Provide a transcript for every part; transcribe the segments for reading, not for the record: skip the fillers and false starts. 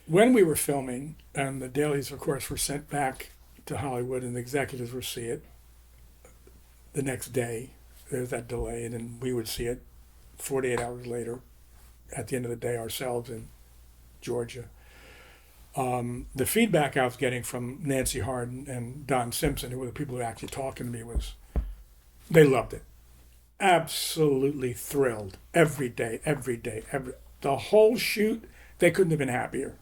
when we were filming, and the dailies, of course, were sent back to Hollywood, and the executives would see it the next day. There's that delay, and then we would see it 48 hours later, at the end of the day, ourselves in Georgia. The feedback I was getting from Nancy Harden and Don Simpson, who were the people who were actually talking to me, was they loved it. Absolutely thrilled. Every day, the whole shoot, they couldn't have been happier.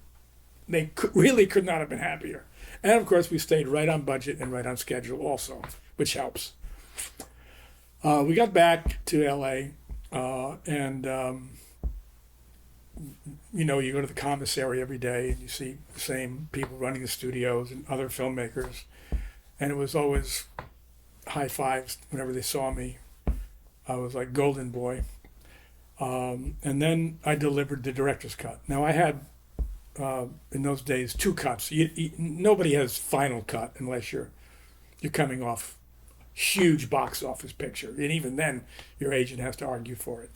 Really could not have been happier. And of course, we stayed right on budget and right on schedule also, which helps. We got back to LA, and you go to the commissary every day and you see the same people running the studios and other filmmakers. And it was always high fives whenever they saw me. I was like golden boy. And then I delivered the director's cut. Now I had, in those days, two cuts. Nobody has final cut unless you're coming off huge box office picture. And even then, your agent has to argue for it.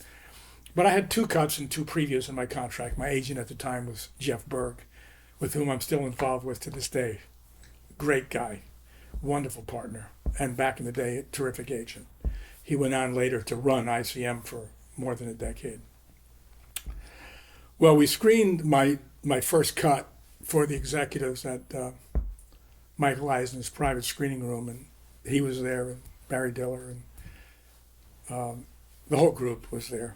But I had two cuts and two previews in my contract. My agent at the time was Jeff Berg, with whom I'm still involved with to this day. Great guy, wonderful partner, and back in the day, a terrific agent. He went on later to run ICM for more than a decade. Well, we screened my first cut for the executives at Michael Eisner's private screening room, and he was there, and Barry Diller, and the whole group was there.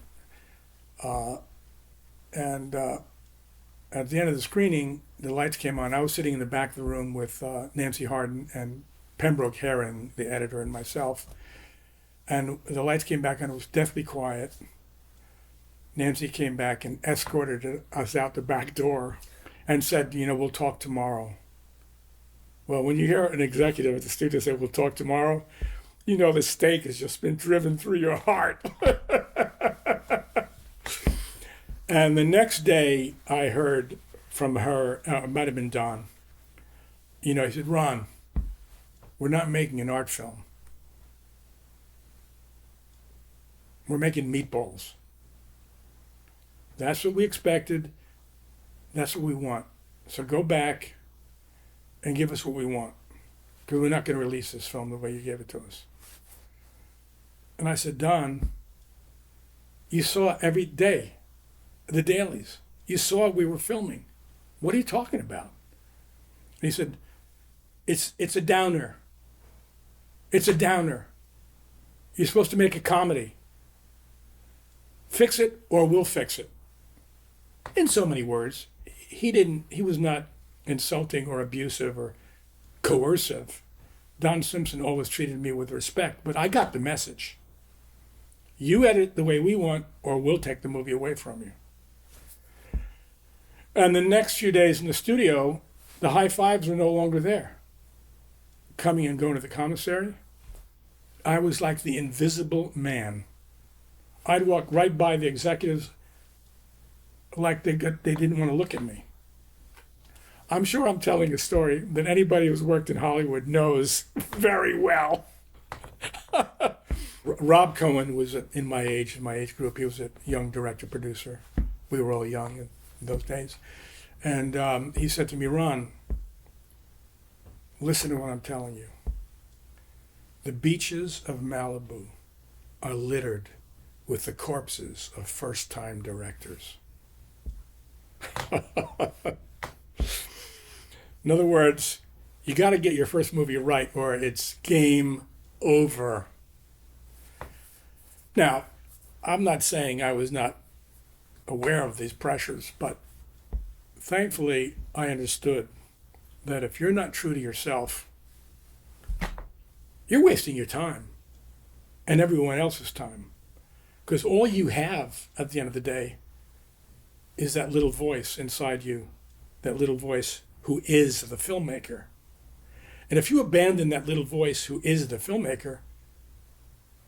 And at the end of the screening, the lights came on. I was sitting in the back of the room with Nancy Harden and Pembroke Herron, the editor, and myself. And the lights came back on. It was deathly quiet. Nancy came back and escorted us out the back door and said, we'll talk tomorrow. Well, when you hear an executive at the studio say, we'll talk tomorrow, the stake has just been driven through your heart. And the next day, I heard from her, it might have been Don, he said, Ron, we're not making an art film. We're making meatballs. That's what we expected. That's what we want. So go back and give us what we want, because we're not going to release this film the way you gave it to us. And I said, Don, you saw every day the dailies. You saw we were filming. What are you talking about? And he said, it's a downer. It's a downer. You're supposed to make a comedy. Fix it or we'll fix it. In so many words, he was not insulting or abusive or coercive. Don Simpson always treated me with respect, but I got the message. You edit the way we want or we'll take the movie away from you. And the next few days in the studio, the high fives were no longer there. Coming and going to the commissary, I was like the invisible man. I'd walk right by the executives like they didn't want to look at me. I'm sure I'm telling a story that anybody who's worked in Hollywood knows very well. Rob Cohen was in my age group. He was a young director-producer. We were all young in those days. And he said to me, Ron, listen to what I'm telling you. The beaches of Malibu are littered with the corpses of first-time directors. In other words, you got to get your first movie right or it's game over. Now, I'm not saying I was not aware of these pressures, but thankfully I understood that if you're not true to yourself, you're wasting your time and everyone else's time. Because all you have at the end of the day is that little voice inside you, that little voice who is the filmmaker. And if you abandon that little voice who is the filmmaker,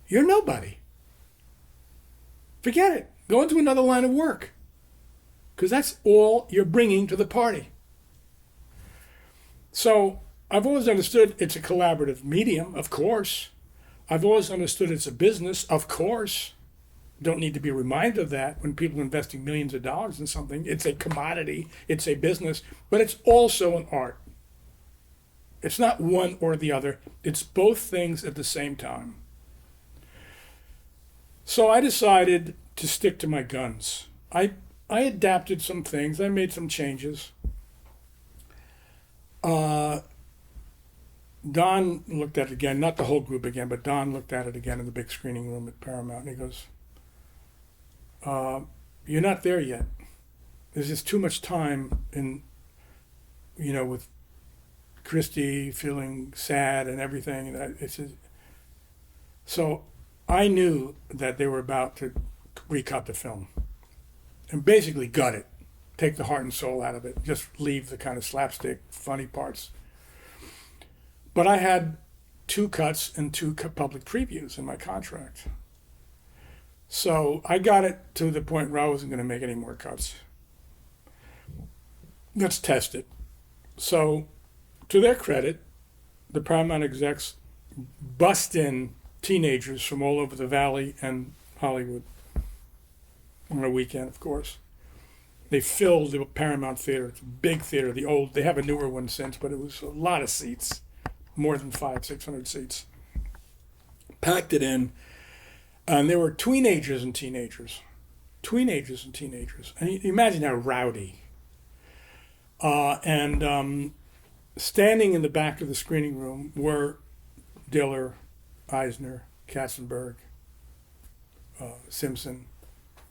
you're nobody. Forget it. Go into another line of work. Because that's all you're bringing to the party. So I've always understood it's a collaborative medium, of course. I've always understood it's a business, of course. don't need to be reminded of that when people are investing millions of dollars in something. It's a commodity, it's a business, but it's also an art. It's not one or the other. It's both things at the same time. So I decided to stick to my guns. I adapted some things. I made some changes. Don looked at it again, not the whole group again, but Don looked at it again in the big screening room at Paramount, and he goes, you're not there yet. There's just too much time in, with Christy feeling sad and everything. So I knew that they were about to recut the film and basically gut it, take the heart and soul out of it, just leave the kind of slapstick, funny parts. But I had 2 cuts and 2 public previews in my contract. So I got it to the point where I wasn't going to make any more cuts. Let's test it. So, to their credit, the Paramount execs bust in teenagers from all over the Valley and Hollywood on a weekend, of course. They filled the Paramount Theater. It's a big theater. They have a newer one since, but it was a lot of seats, more than 600 seats. Packed it in, and there were teenagers and teenagers. And you imagine how rowdy. And standing in the back of the screening room were Diller, Eisner, Katzenberg, Simpson,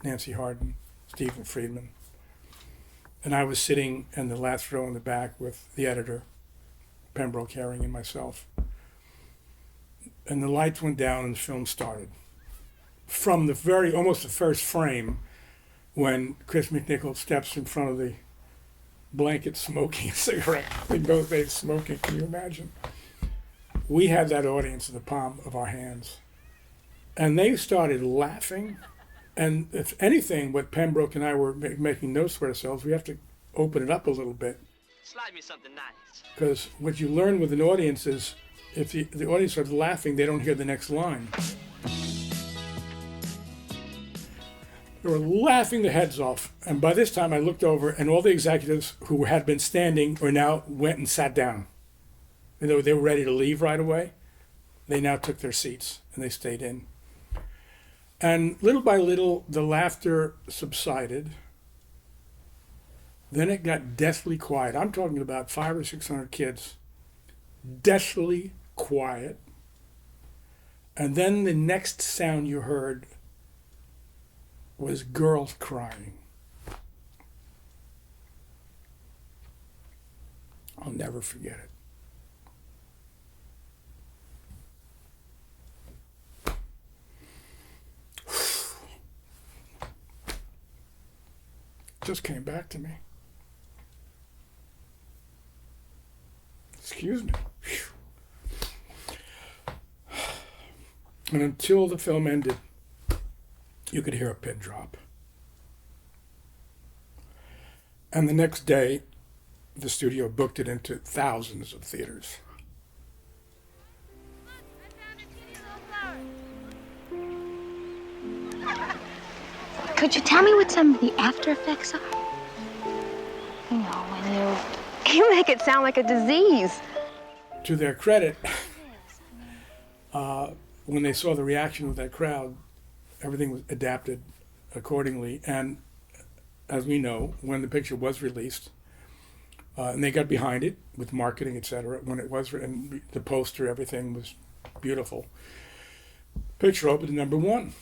Nancy Harden, Stephen Friedman. And I was sitting in the last row in the back with the editor, Pembroke Herring, and myself. And the lights went down and the film started. From almost the first frame, when Chris McNichol steps in front of the blanket smoking a cigarette. They both ate smoking, can you imagine? We had that audience in the palm of our hands. And they started laughing. And if anything, what Pembroke and I were making notes for ourselves, we have to open it up a little bit. Slide me something nice. Because what you learn with an audience is, if the audience starts laughing, they don't hear the next line. They were laughing their heads off. And by this time I looked over and all the executives who had been standing now went and sat down. They were ready to leave right away. They now took their seats and they stayed in. And little by little, the laughter subsided. Then it got deathly quiet. I'm talking about 500 or 600 kids. Deathly quiet. And then the next sound you heard was girls crying. I'll never forget it. Just came back to me. Excuse me. And until the film ended, you could hear a pin drop. And the next day, the studio booked it into thousands of theaters. Could you tell me what some of the after effects are? You know, when you make it sound like a disease. To their credit, when they saw the reaction of that crowd, everything was adapted accordingly. And as we know, when the picture was released, and they got behind it with marketing, etc., when it was, and the poster, everything was beautiful. Picture opened at #1.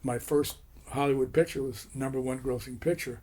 My first Hollywood picture was #1 grossing picture.